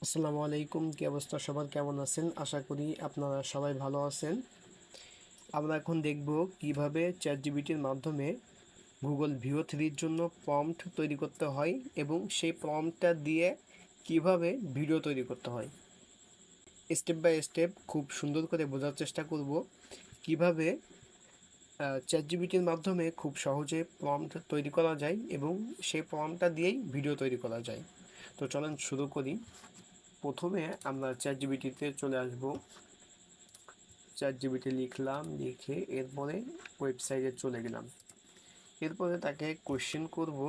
আসসালামু আলাইকুম, কি অবস্থা সবার, কেমন আছেন? আশা করি আপনারা সবাই ভালো আছেন। আমরা এখন দেখব কিভাবে চ্যাটজিপিটির মাধ্যমে গুগল ভিও থ্রির জন্য প্রম্পট তৈরি করতে হয় এবং সেই প্রম্পটটা দিয়ে কিভাবে ভিডিও তৈরি করতে হয়। স্টেপ বাই স্টেপ খুব সুন্দর করে বোঝার চেষ্টা করব কিভাবে চ্যাটজিপিটির মাধ্যমে খুব সহজে প্রম্পট তৈরি করা যায় এবং সেই প্রম্পটটা দিয়েই ভিডিও তৈরি করা যায়। তো চলেন শুরু করি। প্রথমে আমরা চ্যাটজিপিটিতে চলে আসব। চ্যাটজিপিটি লিখলাম, লিখে এরপরে ওয়েবসাইটে চলে গেলাম। এরপরে তাকে কোয়েশ্চেন করব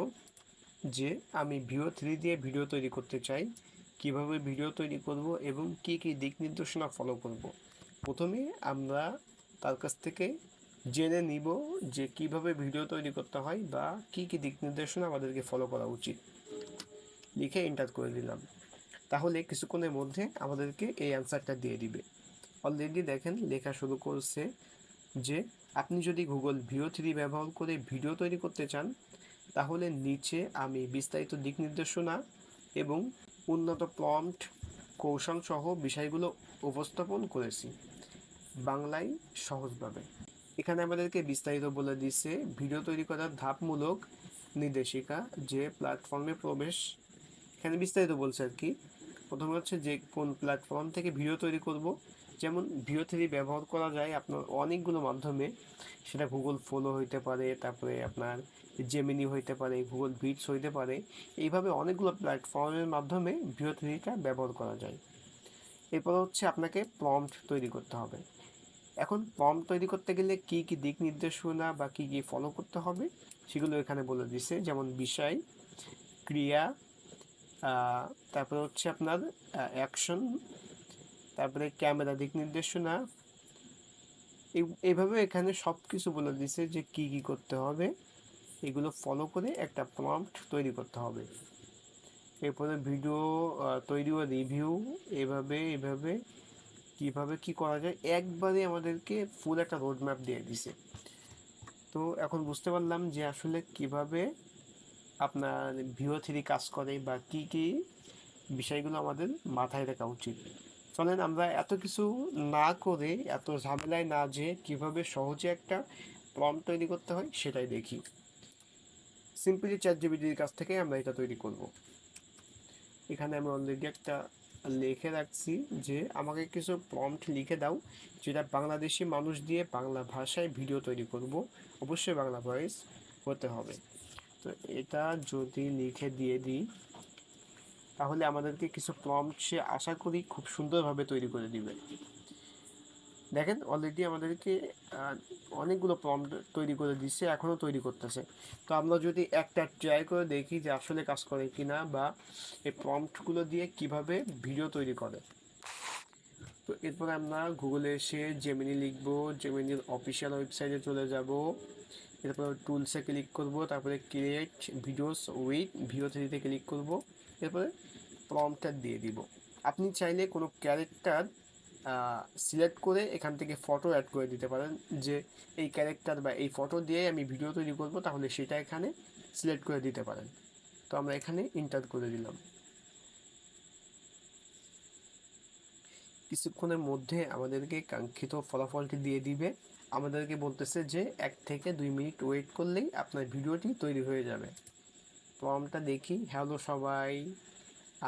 যে আমি ভিও থ্রি দিয়ে ভিডিও তৈরি করতে চাই, কিভাবে ভিডিও তৈরি করব এবং কি কি দিক নির্দেশনা ফলো করব। প্রথমে আমরা তার কাছ থেকে জেনে নিব যে কিভাবে ভিডিও তৈরি করতে হয় বা কি কি দিক নির্দেশনা আমাদেরকে ফলো করা উচিত। লিখে এন্টার করে দিলাম, তাহলে কিছুক্ষণের মধ্যে আমাদেরকে এই অ্যান্সারটা দিয়ে দিবে। অলরেডি দেখেন লেখা শুরু করছে যে আপনি যদি গুগল ভিও থ্রি ব্যবহার করে ভিডিও তৈরি করতে চান তাহলে নিচে আমি বিস্তারিত দিক নির্দেশনা এবং উন্নত প্রম্পট কৌশল সহ বিষয়গুলো উপস্থাপন করেছি বাংলায় সহজভাবে। এখানে আমাদেরকে বিস্তারিত বলে দিচ্ছে ভিডিও তৈরি করার ধাপমূলক নির্দেশিকা, যে প্ল্যাটফর্মে প্রবেশ। এখানে বিস্তারিত বলছে আর কি। প্রথমে হচ্ছে যে কোন প্ল্যাটফর্ম থেকে ভিডিও তৈরি করব। যেমন ভিও থ্রি ব্যবহার করা যায় আপনার অনেকগুলো মাধ্যমে, সেটা গুগল ফলো হইতে পারে, তারপরে আপনার জেমিনি হইতে পারে, গুগল ভিটস হইতে পারে। এইভাবে অনেকগুলো প্ল্যাটফর্মের মাধ্যমে ভিও থ্রিটা ব্যবহার করা যায়। এরপর হচ্ছে আপনাকে প্রম্পট তৈরি করতে হবে। এখন প্রম্পট তৈরি করতে গেলে কি কি দিক নির্দেশনা বা কি কি ফলো করতে হবে সেগুলো এখানে বলে দিছে। যেমন বিষয়, ক্রিয়া, তারপরে হচ্ছে আপনার অ্যাকশন, তারপরে ক্যামেরা দিক নির্দেশনা। এইভাবে এখানে সব কিছু বলে দিছে যে কি কি করতে হবে, এগুলো ফলো করে একটা প্রম্পট তৈরি করতে হবে। এরপরে ভিডিও তৈরি ও রিভিউ, এভাবে এভাবে কিভাবে কি করা যায় একবারে আমাদেরকে ফুল একটা রোড ম্যাপ দিয়ে দিছে। তো এখন বুঝতে পারলাম যে আসলে কিভাবে আপনার ভিও থ্রি কাজ করে বা কি কি বিষয়গুলো আমাদের মাথায় রাখা উচিত। চলেন আমরা এত কিছু না করে, এত ঝামেলায় না যেয়ে কিভাবে সহজে একটা প্রম্পট তৈরি করতে হয় সেটাই দেখি। সিম্পলি চ্যাটজিপিটির কাছ থেকে আমরা এটা তৈরি করব। এখানে আমি অলরেডি একটা লিখে রাখছি যে আমাকে কিছু প্রম্পট লিখে দাও যেটা বাংলাদেশি মানুষ দিয়ে বাংলা ভাষায় ভিডিও তৈরি করব, অবশ্যই বাংলা ভয়েস হতে হবে। তো এটা যদি লিখে দিয়ে দিই তাহলে আমাদেরকে কিছু প্রম্পট সে আশা করি খুব সুন্দরভাবে তৈরি করে দিবে। দেখেন অলরেডি আমাদেরকে অনেকগুলো প্রম্পট তৈরি করে দিচ্ছে, এখনও তৈরি করতেছে। তো আমরা যদি একটা ট্রাই করে দেখি যে আসলে কাজ করে কিনা বা এই প্রম্পটগুলো দিয়ে কিভাবে ভিডিও তৈরি করে। তো এরপর আমরা গুগলে এসে জেমিনি লিখবো, জেমিনির অফিসিয়াল ওয়েবসাইটে চলে যাব। এরপর টুলসে ক্লিক করব, তারপরে ক্রিয়েট ভিডিওস উইথ ভিও থ্রিতে ক্লিক করব। এরপরে প্রম্পটটা দিয়ে দিব। আপনি চাইলে কোনো ক্যারেক্টার সিলেক্ট করে এখান থেকে ফটো অ্যাড করে দিতে পারেন, যে এই ক্যারেক্টার বা এই ফটো দিয়ে আমি ভিডিও তৈরি করব, তাহলে সেটা এখানে সিলেক্ট করে দিতে পারেন। তো আমরা এখানে ইন্টার করে দিলাম। কিছুক্ষণের মধ্যে আমাদেরকে কাঙ্ক্ষিত ফলাফলটি দিয়ে দিবে। আমাদেরকে বলতেছে যে 1 থেকে 2 মিনিট ওয়েট করলেই আপনার ভিডিওটি তৈরি হয়ে যাবে। প্রম্পটটা দেখি। হ্যালো সবাই,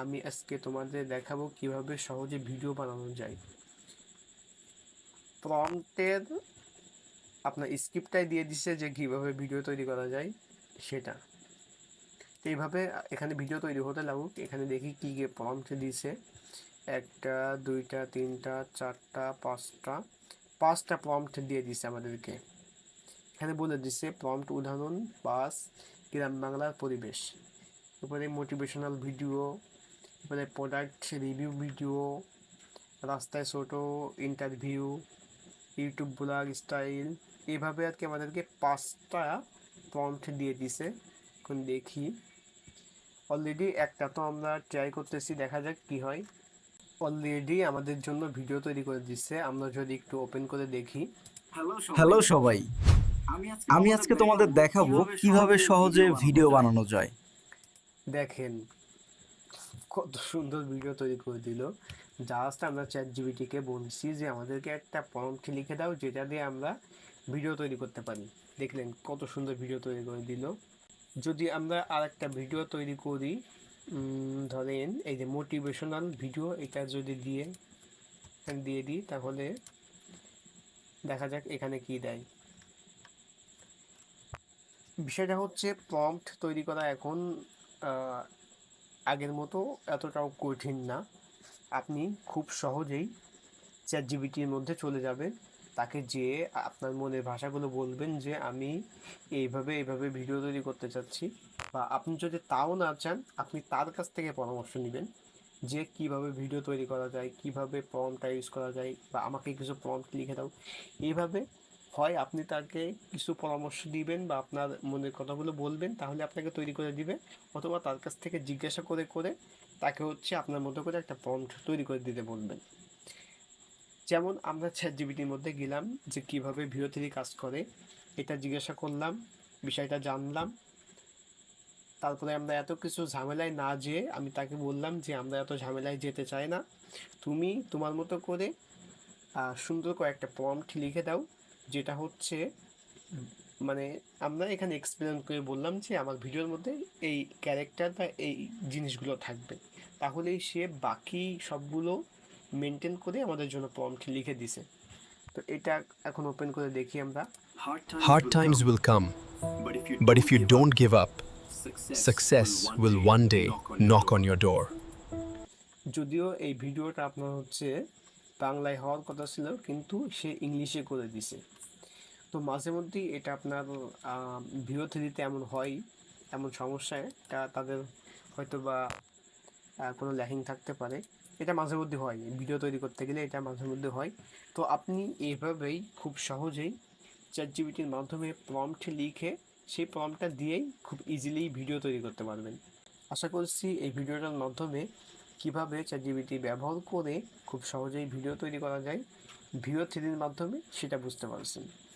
আমি আজকে তোমাদের দেখাবো কিভাবে সহজে ভিডিও বানানো যায়। প্রম্পটের আপনার স্ক্রিপ্টটাই দিয়ে দিছে যে কিভাবে ভিডিও তৈরি করা যায় সেটা। এইভাবে এখানে ভিডিও তৈরি হতে লাগুক। এখানে দেখি কী কী প্রম্পট দিছে। একটা, দুইটা, তিনটা, চারটা, পাঁচটা প্রম্পট দিয়ে দিছে আমাদেরকে। এখানে বলে দিছে প্রম্পট উদাহরণ 5, গ্রাম বাংলার পরিবেশ। এরপরে মোটিভেশনাল ভিডিও, এরপরে প্রোডাক্ট রিভিউ ভিডিও, রাস্তায় ছোট ইন্টারভিউ, ইউটিউব ব্লগ স্টাইল। এইভাবে আর কি আমাদেরকে 5টা প্রম্পট দিয়ে দিছে। এখন দেখি, অলরেডি একটা তো আমরা ট্রাই করতেছি, দেখা যাক কি হয়। অলরেডি আমাদের জন্য ভিডিও তৈরি করে দিচ্ছে, আমরা যদি একটু ওপেন করে দেখি। হ্যালো সবাই, আমি আজকে তোমাদের দেখাবো কিভাবে সহজে ভিডিও বানানো যায়। দেখেন কত সুন্দর ভিডিও তৈরি করে দিল। জাস্ট আমরা চ্যাট জিপিটিকে বলছি যে আমাদেরকে একটা প্রম্পট লিখে দাও যেটা দিয়ে আমরা ভিডিও তৈরি করতে পারি। দেখলেন কত সুন্দর ভিডিও তৈরি করে দিল। যদি আমরা আর একটা ভিডিও তৈরি করি, ধরেন এই যে মোটিভেশনাল ভিডিও, এটা যদি দিয়ে দিই তাহলে দেখা যাক এখানে কি দেয়। বিষয়টা হচ্ছে প্রম্পট তৈরি করা এখন আগের মতো এতটাও কঠিন না। আপনি খুব সহজেই চ্যাট জিপিটির মধ্যে চলে যাবেন, তাকে যেয়ে আপনার মনের ভাষাগুলো বলবেন যে আমি এইভাবে এইভাবে ভিডিও তৈরি করতে চাচ্ছি। বা আপনি যদি তাও না চান, আপনি তার কাছ থেকে পরামর্শ নেবেন যে কিভাবে ভিডিও তৈরি করা যায়, কিভাবে প্রম্পটটা ইউজ করা যায়, বা আমাকে কিছু প্রম্পট লিখে দাও। এইভাবে হয় আপনি তাকে কিছু পরামর্শ দিবেন বা আপনার মনের কথাগুলো বলবেন, তাহলে আপনাকে তৈরি করে দিবে। অথবা তার কাছ থেকে জিজ্ঞাসা করে করে তাকে হচ্ছে আপনার মতো করে একটা প্রম্পট তৈরি করে দিতে বলবেন। যেমন আমরা চ্যাট জিপিটির মধ্যে গেলাম যে কিভাবে ভিডিও থ্রি কাজ করে, এটা জিজ্ঞাসা করলাম, বিষয়টা জানলাম। তারপরে আমরা এত কিছু ঝামেলায় না যেয়ে আমি তাকে বললাম যে আমরা এত ঝামেলায় যেতে চাই না, তুমি তোমার মতো করে সুন্দর করে একটা প্রম্পট লিখে দাও, যেটা হচ্ছে মানে আমরা এখানে এক্সপ্লেন করে বললাম যে আমার ভিডিওর মধ্যে এই ক্যারেক্টার বা এই জিনিসগুলো থাকবে। তাহলেই সে বাকি সবগুলো মেনটেন করে আমাদের জন্য প্রম্পট লিখে দিছে। তো এটা এখন ওপেন করে দেখি আমরা। Hard times will come, but if you don't give up, success will one day knock on your door. যদিও এই ভিডিওটা আপনার হচ্ছে বাংলায় হওয়ার কথা ছিল, কিন্তু সে ইংলিশে করে দিছে। তো মাঝে মধ্যেই এটা আপনার ভিডিও থ্রিতে এমন হয়, এমন সমস্যায় এটা তাদের হয়তো বা কোনো ল্যাকিং থাকতে পারে। এটা মাঝে মধ্যে হয়, ভিডিও তৈরি করতে গেলে এটা মাঝে মধ্যে হয়। তো আপনি এইভাবেই খুব সহজেই চ্যাট জিপিটির মাধ্যমে প্রম্পট লিখে সেই প্রম্পটটা দিয়েই খুব ইজিলি ভিডিও তৈরি করতে পারবেন। আশা করছি এই ভিডিওটার মাধ্যমে কিভাবে চ্যাট জিপিটি ব্যবহার করে খুব সহজেই ভিডিও তৈরি করা যায় ভিডিও থ্রির মাধ্যমে সেটা বুঝতে পারছেন।